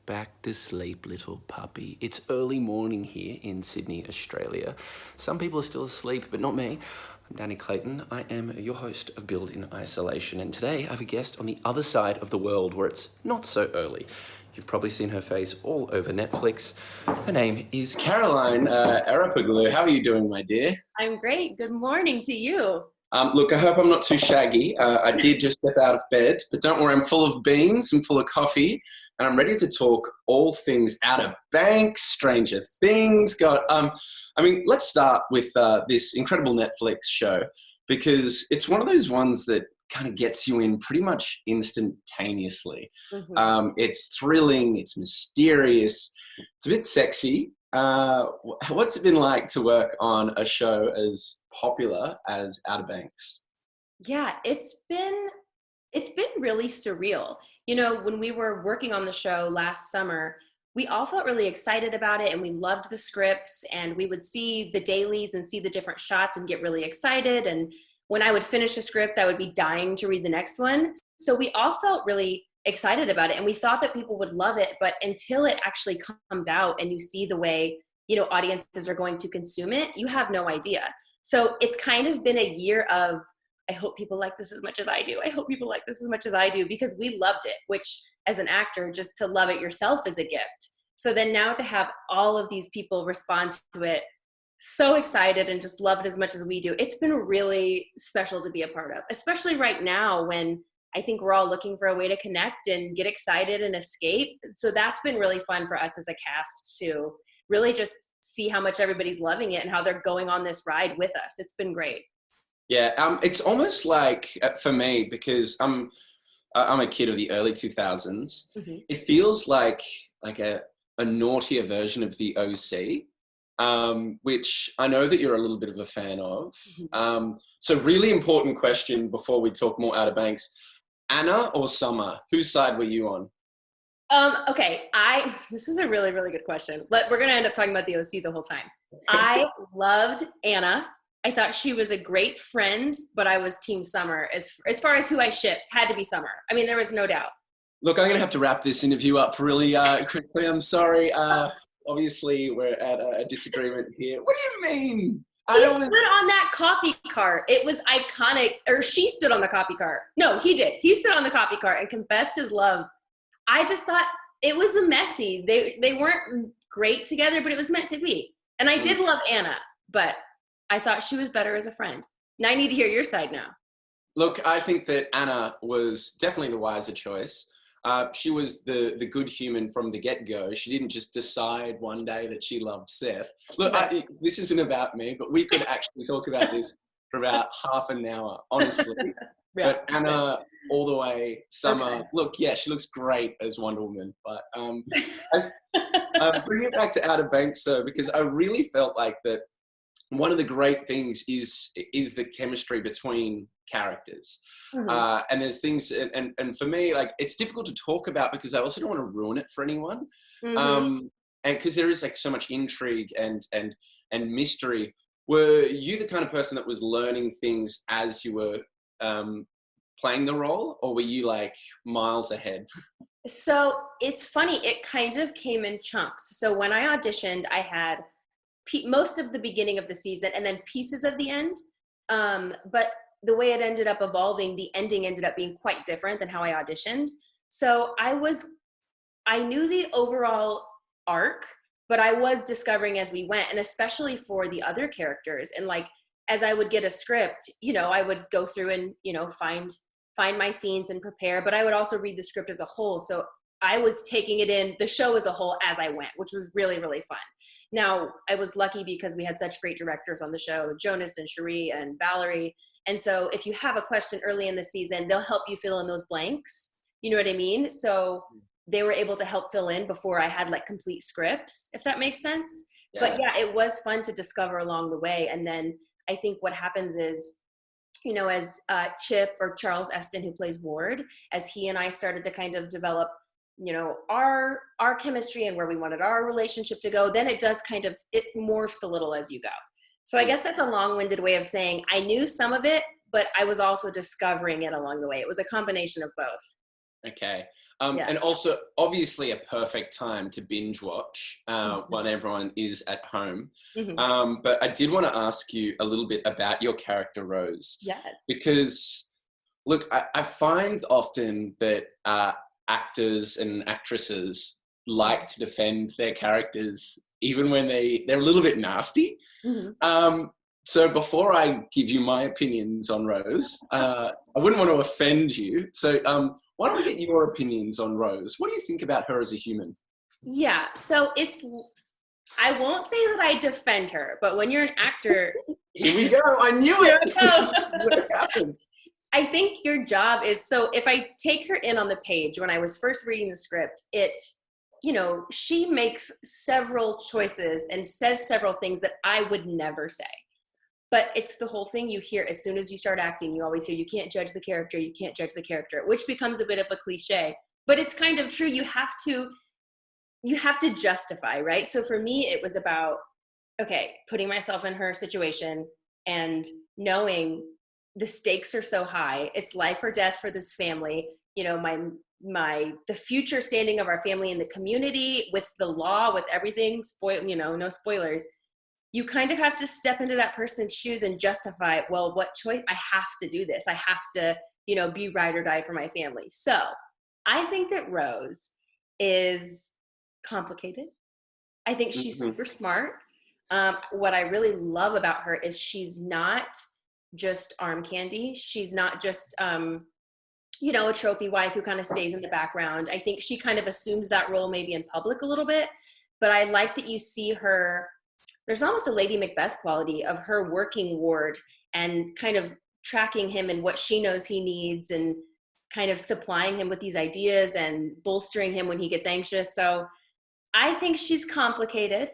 back to sleep, little puppy. It's early morning here in Sydney, Australia. Some people are still asleep, but not me. I'm Danny Clayton. I am your host of Build in Isolation, and today I have a guest on the other side of the world where it's not so early. You've probably seen her face all over Netflix. Her name is Caroline Arapoglou. How are you doing, my dear? I'm great. Good morning to you. Look, I hope I'm not too shaggy. I did just step out of bed, but don't worry, I'm full of beans and full of coffee, and I'm ready to talk all things Outer Banks, Stranger Things. Let's start with this incredible Netflix show, because it's one of those ones that kind of gets you in pretty much instantaneously. Mm-hmm. It's thrilling, it's mysterious, it's a bit sexy. What's it been like to work on a show as popular as Outer Banks? Yeah, it's been really surreal. You know, when we were working on the show last summer, we all felt really excited about it and we loved the scripts, and we would see the dailies and see the different shots and get really excited. And when I would finish a script, I would be dying to read the next one. So we all felt really excited about it and we thought that people would love it, but until it actually comes out and you see the way, you know, audiences are going to consume it, you have no idea. So it's kind of been a year of, I hope people like this as much as I do. I hope people like this as much as I do, because we loved it, which as an actor, just to love it yourself is a gift. So then now to have all of these people respond to it, so excited and just love it as much as we do. It's been really special to be a part of, especially right now when I think we're all looking for a way to connect and get excited and escape. So that's been really fun for us as a cast to really just see how much everybody's loving it and how they're going on this ride with us. It's been great. Yeah, it's almost like, for me, because I'm a kid of the early 2000s, Mm-hmm. it feels like a naughtier version of the OC, which I know that you're a little bit of a fan of. Mm-hmm. So really important question before we talk more Outer Banks. Anna or Summer? Whose side were you on? Okay, this is a really, really good question. But we're gonna end up talking about the OC the whole time. I loved Anna. I thought she was a great friend, but I was Team Summer. As far as who I shipped, had to be Summer. I mean, there was no doubt. Look, I'm going to have to wrap this interview up really quickly. I'm sorry. Obviously, we're at a disagreement here. What do you mean? He stood on that coffee cart. It was iconic. Or she stood on the coffee cart. No, he did. He stood on the coffee cart and confessed his love. I just thought it was a messy. They weren't great together, but it was meant to be. And I did love Anna, but I thought she was better as a friend. Now I need to hear your side now. Look, I think that Anna was definitely the wiser choice. She was the good human from the get-go. She didn't just decide one day that she loved Seth. Look, this isn't about me, but we could actually talk about this for about half an hour, honestly. Yeah. But Anna, all the way. Summer, Okay. look, yeah, she looks great as Wonder Woman. But bring it back to Outer Banks, though, because I really felt like that one of the great things is the chemistry between characters. Mm-hmm. And there's things, and for me, like, it's difficult to talk about because I also don't want to ruin it for anyone. Mm-hmm. And because there is like so much intrigue and mystery. Were you the kind of person that was learning things as you were playing the role, or were you like miles ahead? So it's funny. It kind of came in chunks. So when I auditioned, I had most of the beginning of the season and then pieces of the end. But the way it ended up evolving, the ending ended up being quite different than how I auditioned. So I knew the overall arc, but I was discovering as we went, and especially for the other characters. And like, as I would get a script, you know, I would go through and, you know, find my scenes and prepare, but I would also read the script as a whole. So I was taking it in, the show as a whole, as I went, which was really, really fun. Now, I was lucky because we had such great directors on the show, Jonas and Cherie and Valerie. And so if you have a question early in the season, they'll help you fill in those blanks. You know what I mean? So they were able to help fill in before I had like complete scripts, if that makes sense. Yeah. But yeah, it was fun to discover along the way. And then I think what happens is, you know, as Chip, or Charles Eston, who plays Ward, as he and I started to kind of develop, you know, our chemistry and where we wanted our relationship to go, then it does it morphs a little as you go. So I guess that's a long-winded way of saying I knew some of it, but I was also discovering it along the way. It was a combination of both. Okay. Yeah. And also, obviously, a perfect time to binge watch Mhm. when everyone is at home. Mhm. But I did want to ask you a little bit about your character, Rose, Yeah. because, look, I find often that actors and actresses like to defend their characters even when they're a little bit nasty. Mhm. So before I give you my opinions on Rose, I wouldn't want to offend you. So why don't we get your opinions on Rose? What do you think about her as a human? Yeah. So I won't say that I defend her, but when you're an actor, Here we go. I knew here it. we go. This is what happens. I think your job is, so if I take her in on the page, when I was first reading the script, she makes several choices and says several things that I would never say. But it's the whole thing you hear as soon as you start acting. You always hear, you can't judge the character, you can't judge the character, which becomes a bit of a cliche. But it's kind of true. You have to justify, right? So for me, it was about, okay, putting myself in her situation and knowing the stakes are so high. It's life or death for this family. The future standing of our family in the community, with the law, with everything, no spoilers. You kind of have to step into that person's shoes and justify, well, what choice? I have to do this. I have to, be ride or die for my family. So I think that Rose is complicated. I think she's Mhm. super smart. What I really love about her is she's not just arm candy. She's not just, a trophy wife who kind of stays in the background. I think she kind of assumes that role maybe in public a little bit, but I like that you see her. There's almost a Lady Macbeth quality of her working Ward and kind of tracking him and what she knows he needs and kind of supplying him with these ideas and bolstering him when he gets anxious. So I think she's complicated.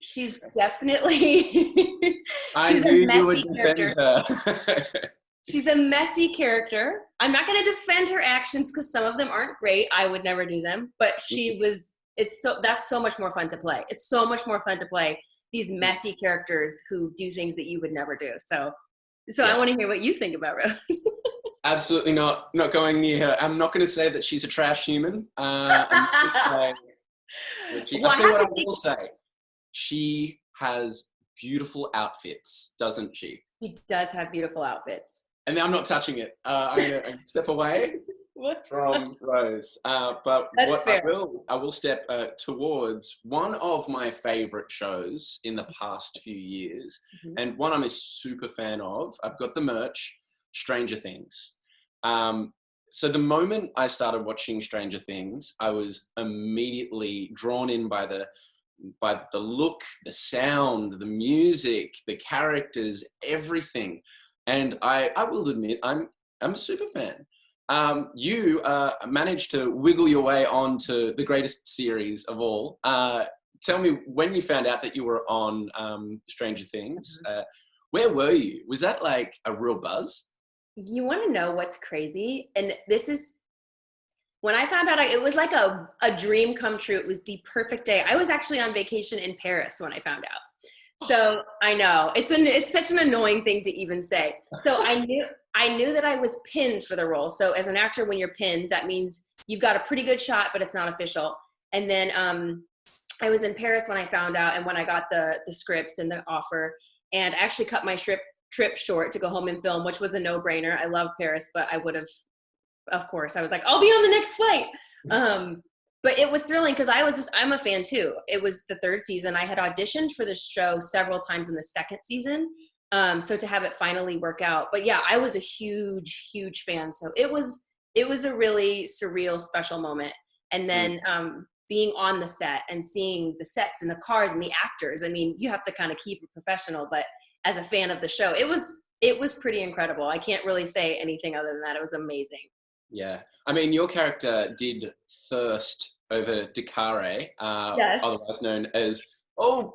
She's definitely I she's a knew you would messy defend character. her. She's a messy character. I'm not going to defend her actions because some of them aren't great. I would never do them, but that's so much more fun to play. It's so much more fun to play these messy characters who do things that you would never do. So I Yeah. want to hear what you think about Rose. Absolutely not. Not going near her. I'm not going to say that she's a trash human. I'm not going to say that Well, I'll I tell you have what to I think will say. She has beautiful outfits, doesn't she? she does have beautiful outfits. And now I'm not touching it. I'm going to step away What? from Rose. But That's what fair. I will step towards one of my favorite shows in the past few years, Mhm. and one I'm a super fan of. I've got the merch, Stranger Things. So the moment I started watching Stranger Things, I was immediately drawn in by the look, the sound, the music, the characters, everything. And I will admit, I'm a super fan. You managed to wiggle your way onto the greatest series of all. Tell me, when you found out that you were on Stranger Things, where were you? Was that like a real buzz? You want to know what's crazy? And this is when I found out, it was like a dream come true. It was the perfect day. I was actually on vacation in Paris when I found out. So I know it's such an annoying thing to even say. So I knew that I was pinned for the role. So as an actor, when you're pinned, that means you've got a pretty good shot, but it's not official. And then I was in Paris when I found out, and when I got the scripts and the offer, and I actually cut my trip short to go home and film, which was a no-brainer. I love Paris, but I would have, of course, I was like, I'll be on the next flight. But it was thrilling because I'm a fan too. It was the third season. I had auditioned for the show several times in the second season. So to have it finally work out. But yeah, I was a huge, huge fan. So it was a really surreal, special moment. And then being on the set and seeing the sets and the cars and the actors. I mean, you have to kind of keep it professional, but as a fan of the show, it was pretty incredible. I can't really say anything other than that. It was amazing. Yeah. I mean, your character did thirst over Dacre, Yes. otherwise known as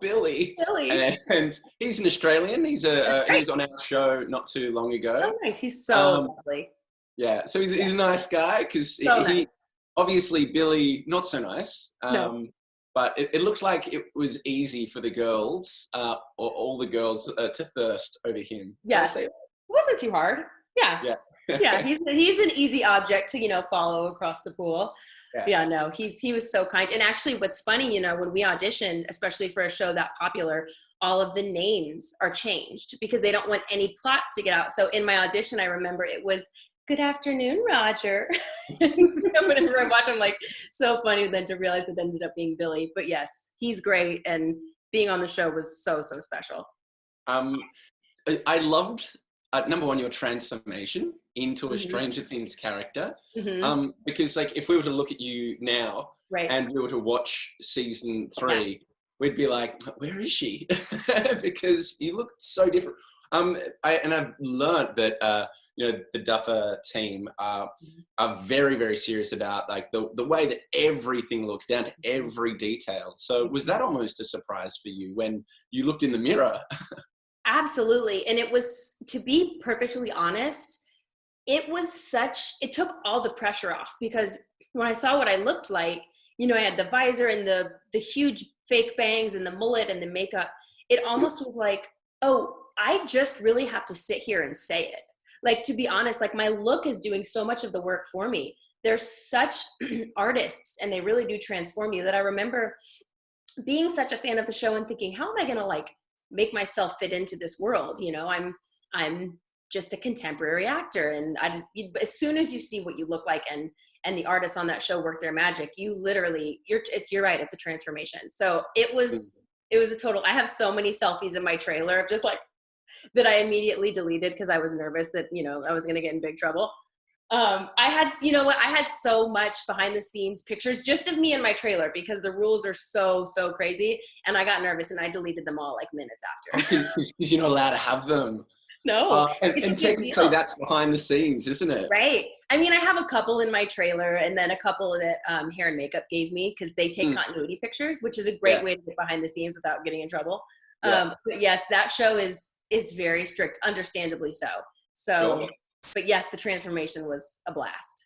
Billy. Billy. And he's an Australian. He was on our show not too long ago. Oh, nice. He's so lovely. Yeah. So he's a nice guy because Nice. Obviously Billy, not so nice. No. But it looked like it was easy for the girls, or all the girls, to thirst over him. Yes. It wasn't too hard. Yeah. Yeah. Yeah, he's an easy object to, follow across the pool. Yeah. Yeah, no, he was so kind. And actually what's funny, when we audition, especially for a show that popular, all of the names are changed because they don't want any plots to get out. So in my audition, I remember it was, "Good afternoon, Roger." And so whenever I watch, I'm like, so funny then to realize it ended up being Billy. But yes, he's great. And being on the show was so, so special. I loved, number one, your transformation into a Mm-hmm. Stranger Things character. Mm-hmm. Because like if we were to look at you now Right. and we were to watch season 3, we'd be like, where is she? Because you look so different. I've learned that the Duffer team are very, very serious about like the way that everything looks down to every detail. So was that almost a surprise for you when you looked in the mirror? Absolutely. And it was, to be perfectly honest, it took all the pressure off, because when I saw what I looked like, I had the visor and the huge fake bangs and the mullet and the makeup. It almost was like, oh, I just really have to sit here and say it. Like, to be honest, like my look is doing so much of the work for me. They're such artists and they really do transform you, that I remember being such a fan of the show and thinking, how am I going to like make myself fit into this world? I'm just a contemporary actor. And as soon as you see what you look like and the artists on that show work their magic, you're right. It's a transformation. So it was a total, I have so many selfies in my trailer of just like, that I immediately deleted because I was nervous that, I was going to get in big trouble. I had so much behind the scenes pictures just of me in my trailer because the rules are so, so crazy. And I got nervous and I deleted them all like minutes after. Because you're not allowed to have them. No, and technically that's behind the scenes, isn't it? Right. I mean, I have a couple in my trailer and then a couple that hair and makeup gave me because they take continuity pictures, which is a great way to get behind the scenes without getting in trouble. But yes, that show is very strict, understandably so. So, sure. But yes, the transformation was a blast.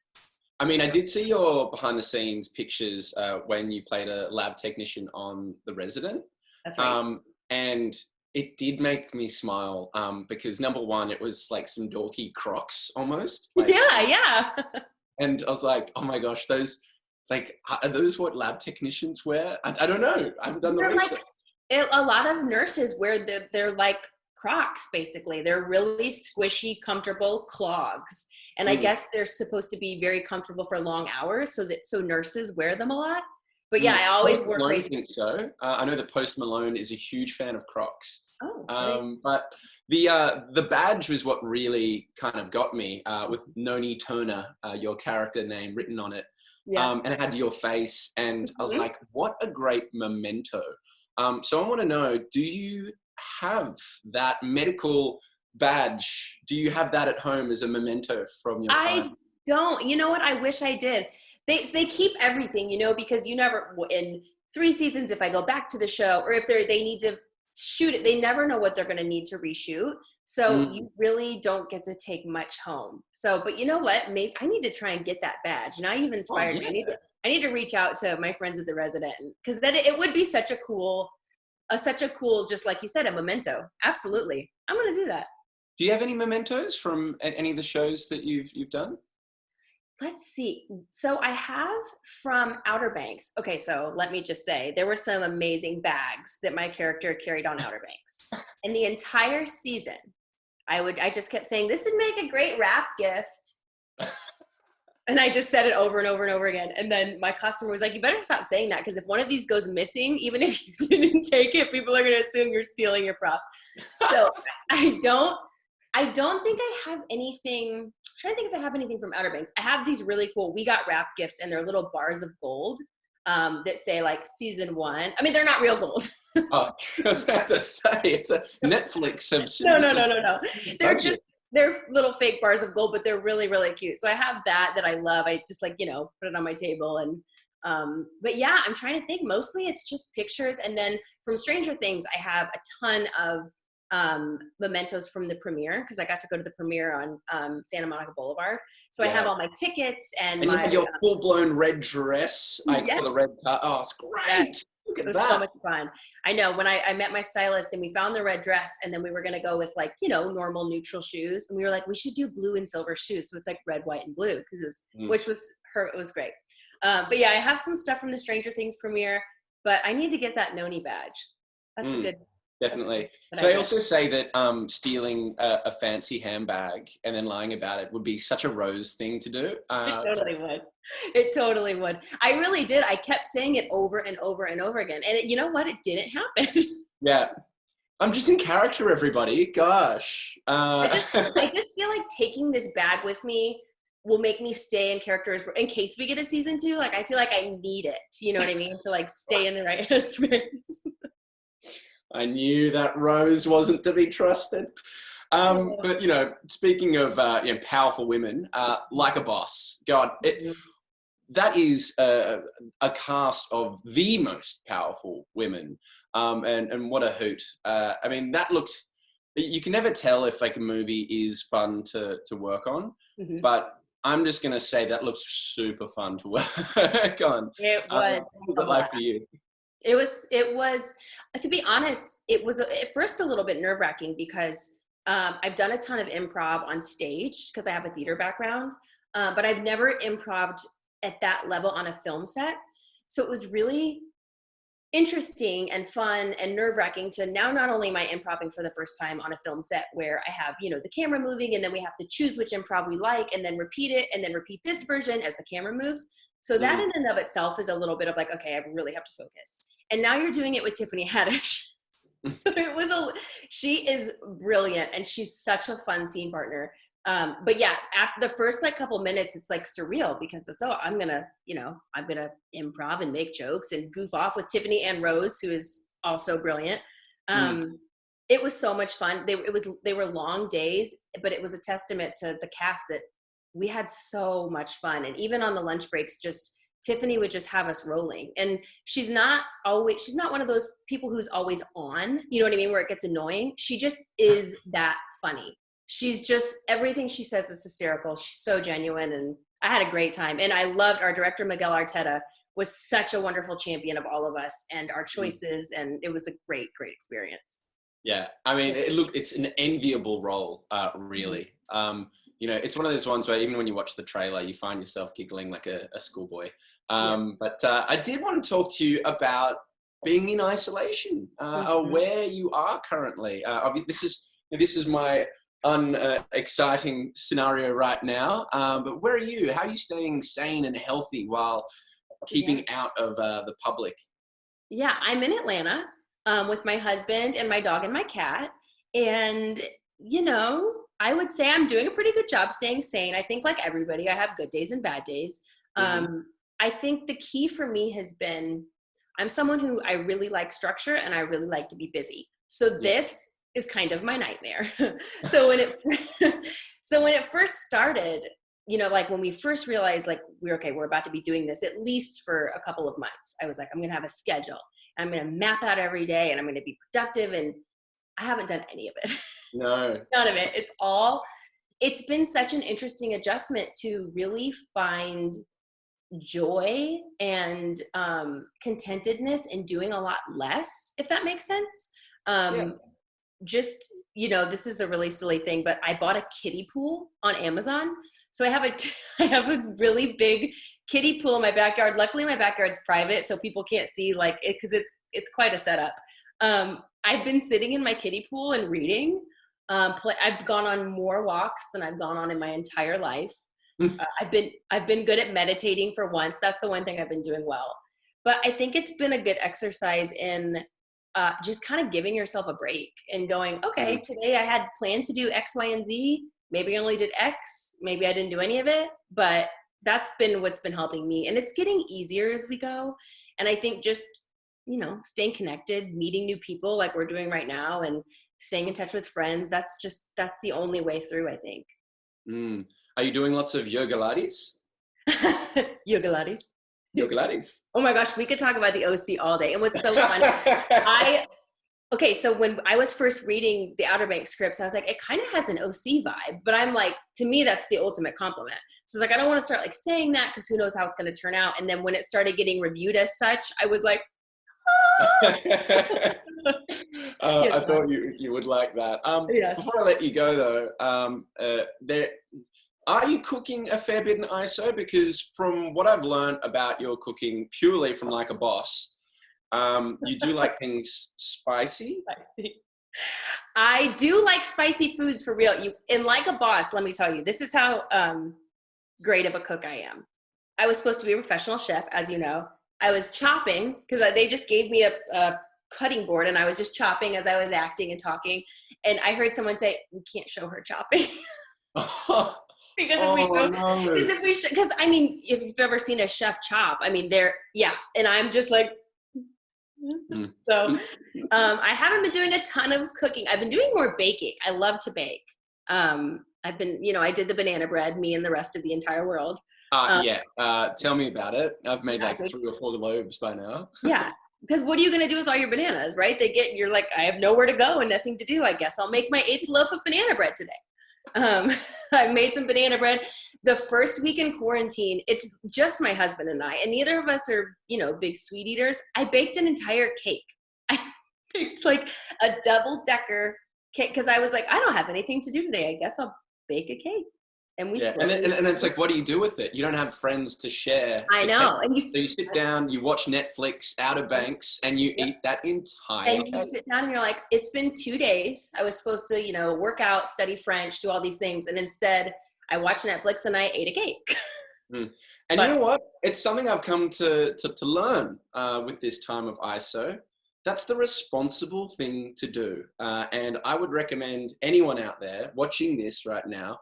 I mean, I did see your behind the scenes pictures when you played a lab technician on The Resident. That's right. And it did make me smile because number one, it was like some dorky Crocs almost. Like, yeah. And I was like, oh my gosh, those, like, are those what lab technicians wear? I don't know. I haven't done the research. Like, a lot of nurses wear they're like Crocs, basically. They're really squishy, comfortable clogs. And I guess they're supposed to be very comfortable for long hours, so nurses wear them a lot. But yeah, I always wore crazy. I think so. I know that Post Malone is a huge fan of Crocs. Oh, but the badge was what really kind of got me with Noni Turner, your character name written on it. Yeah. And it had your face, and I was like, what a great memento. So I want to know, do you have that medical badge? Do you have that at home as a memento from your time? I don't. You know what? I wish I did. They keep everything, because you never, in 3 seasons, if I go back to the show, or if they need to shoot it, they never know what they're going to need to reshoot. So you really don't get to take much home. So, but you know what? Maybe I need to try and get that badge. Now you've inspired me. I need to reach out to my friends at The Resident, because then it would be such a cool, just like you said, a memento. Absolutely. I'm going to do that. Do you have any mementos from any of the shows that you've done? Let's see. So I have from Outer Banks. Okay, so let me just say, there were some amazing bags that my character carried on Outer Banks. And the entire season, I just kept saying, this would make a great wrap gift. And I just said it over and over and over again. And then my customer was like, you better stop saying that, because if one of these goes missing, even if you didn't take it, people are going to assume you're stealing your props. So I don't think I have anything. I'm trying to think if I have anything from Outer Banks. I have these really cool, we got wrap gifts, and they're little bars of gold that say like season 1. I mean, they're not real gold. Oh, I was about to say, it's a Netflix. No. They're little fake bars of gold, but they're really, really cute. So I have that I love. I just like, put it on my table. And, but yeah, I'm trying to think. Mostly it's just pictures. And then from Stranger Things, I have a ton of mementos from the premiere, because I got to go to the premiere on Santa Monica Boulevard. So I have all my tickets and you had your full-blown red dress for the red car. Oh, it's great. Look It at was so that. much fun. I know when I met my stylist and we found the red dress and then we were going to go with like, normal neutral shoes. And we were like, we should do blue and silver shoes. So it's like red, white, and blue which was it was great. But yeah, I have some stuff from the Stranger Things premiere, but I need to get that Noni badge. That's a good. Definitely. Can I also say that stealing a fancy handbag and then lying about it would be such a Rose thing to do? It totally would. It totally would. I really did. I kept saying it over and over and over again. And you know what? It didn't happen. Yeah. I'm just in character, everybody. Gosh. I just feel like taking this bag with me will make me stay in characters in case we get a season 2. Like, I feel like I need it. You know what I mean? To like stay in the right headspace. I knew that Rose wasn't to be trusted. But, speaking of powerful women, like a boss, God, that is a cast of the most powerful women. And what a hoot. I mean, that looks, you can never tell if like a movie is fun to work on, but I'm just going to say that looks super fun to work on. It was. What was it like for you? It was, to be honest, it was at first a little bit nerve-wracking because I've done a ton of improv on stage because I have a theater background, but I've never improv'd at that level on a film set. So it was really interesting and fun and nerve-wracking to now not only am I improving for the first time on a film set where I have, the camera moving and then we have to choose which improv we like and then repeat it and then repeat this version as the camera moves. So that in and of itself is a little bit of like, okay, I really have to focus. And now you're doing it with Tiffany Haddish. So she is brilliant and she's such a fun scene partner. But yeah, after the first like couple minutes, it's like surreal because it's, I'm gonna improv and make jokes and goof off with Tiffany and Rose, who is also brilliant. It was so much fun. They were long days, but it was a testament to the cast that we had so much fun. And even on the lunch breaks, just Tiffany would just have us rolling. And she's not one of those people who's always on, you know what I mean, where it gets annoying. She just is that funny. She's just, everything she says is hysterical. She's so genuine, and I had a great time. And I loved our director, Miguel Arteta, was such a wonderful champion of all of us and our choices. And it was a great, great experience. Yeah. I mean, it's an enviable role, really. It's one of those ones where even when you watch the trailer, you find yourself giggling like a schoolboy. But I did want to talk to you about being in isolation, where you are currently. This is my exciting scenario right now. But where are you? How are you staying sane and healthy while keeping out of the public? Yeah, I'm in Atlanta with my husband and my dog and my cat. And, I would say I'm doing a pretty good job staying sane. I think like everybody, I have good days and bad days. I think the key for me has been, I'm someone who I really like structure and I really like to be busy. So this is kind of my nightmare. So when it first started, like when we first realized like we're about to be doing this at least for a couple of months, I was like, I'm going to have a schedule. I'm going to map out every day and I'm going to be productive. And I haven't done any of it. No. None of it. It's been such an interesting adjustment to really find joy and contentedness in doing a lot less, if that makes sense. Just, this is a really silly thing, but I bought a kiddie pool on Amazon. So I have a really big kiddie pool in my backyard. Luckily my backyard's private, so people can't see like it, because it's quite a setup. I've been sitting in my kiddie pool and reading. I've gone on more walks than I've gone on in my entire life. I've been good at meditating for once. That's the one thing I've been doing well. But I think it's been a good exercise in just kind of giving yourself a break and going, okay, today I had planned to do X, Y, and Z. Maybe I only did X. Maybe I didn't do any of it. But that's been what's been helping me. And it's getting easier as we go. And I think just, staying connected, meeting new people like we're doing right now, and staying in touch with friends, that's the only way through, I think. Are you doing lots of yoga lattes? Yoga lattes. Yoga lattes. Oh my gosh, we could talk about the OC all day. And what's so funny, so when I was first reading the Outerbanks scripts, I was like, it kind of has an OC vibe, but I'm like, to me, that's the ultimate compliment. So it's like, I don't want to start like saying that because who knows how it's going to turn out. And then when it started getting reviewed as such, I was like, I thought you would like that. Yes. Before I let you go, though, are you cooking a fair bit in ISO? Because from what I've learned about your cooking, purely from like a boss, you do like things spicy. I do like spicy foods for real. And like a boss, let me tell you, this is how great of a cook I am. I was supposed to be a professional chef, as you know. I was chopping because they just gave me a cutting board, and I was just chopping as I was acting and talking. And I heard someone say, "We can't show her chopping." Because I mean, if you've ever seen a chef chop, I mean, and I'm just like, so I haven't been doing a ton of cooking. I've been doing more baking. I love to bake. I've been, I did the banana bread, me and the rest of the entire world. Tell me about it. I've made like 3 or 4 loaves by now. Yeah. Because what are you going to do with all your bananas, right? You're like, I have nowhere to go and nothing to do. I guess I'll make my 8th loaf of banana bread today. I made some banana bread. The first week in quarantine, it's just my husband and I, and neither of us are, big sweet eaters. I baked an entire cake. I baked like a double-decker cake because I was like, I don't have anything to do today. I guess I'll bake a cake. And we and it's like, what do you do with it? You don't have friends to share. I know. So you sit down, you watch Netflix, Outerbanks, and you eat that entire cake. You sit down and you're like, it's been 2 days. I was supposed to, work out, study French, do all these things. And instead I watched Netflix and I ate a cake. And you know what? It's something I've come to learn with this time of ISO. That's the responsible thing to do. And I would recommend anyone out there watching this right now,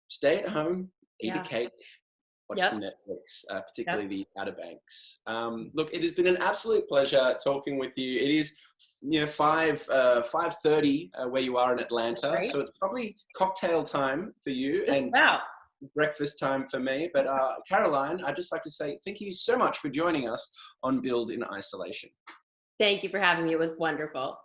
stay at home, eat a cake, watch some Netflix, particularly the Outerbanks. Look, it has been an absolute pleasure talking with you. It is, 5:30 where you are in Atlanta, right. So it's probably cocktail time for you and breakfast time for me. But Caroline, I'd just like to say thank you so much for joining us on Build in Isolation. Thank you for having me. It was wonderful.